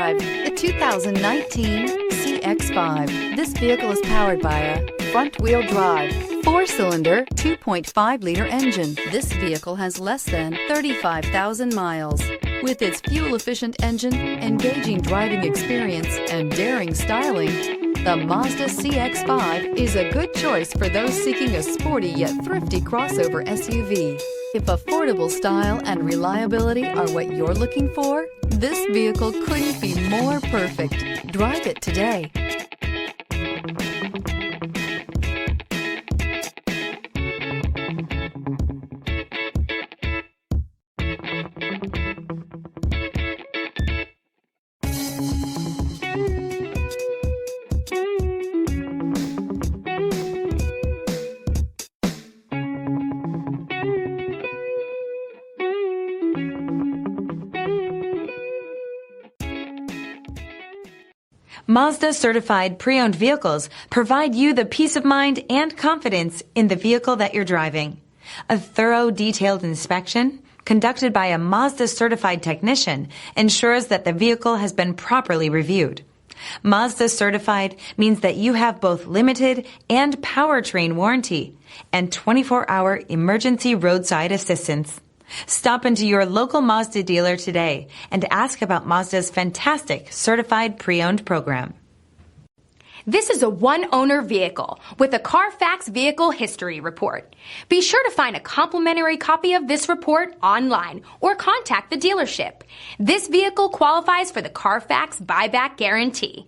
drive the 2019 CX-5. This vehicle is powered by a front-wheel drive, 4-cylinder, 2.5-liter engine. This vehicle has less than 35,000 miles. With its fuel-efficient engine, engaging driving experience, and daring styling, the Mazda CX-5 is a good choice for those seeking a sporty yet thrifty crossover SUV. If affordable style and reliability are what you're looking for, this vehicle couldn't be more perfect. Drive it today. Mazda certified pre-owned vehicles provide you the peace of mind and confidence in the vehicle that you're driving. A thorough, detailed inspection conducted by a Mazda certified technician ensures that the vehicle has been properly reviewed. Mazda certified means that you have both limited and powertrain warranty and 24-hour emergency roadside assistance. Stop into your local Mazda dealer today and ask about Mazda's fantastic certified pre-owned program. This is a one-owner vehicle with a Carfax Vehicle History Report. Be sure to find a complimentary copy of this report online or contact the dealership. This vehicle qualifies for the Carfax Buyback Guarantee.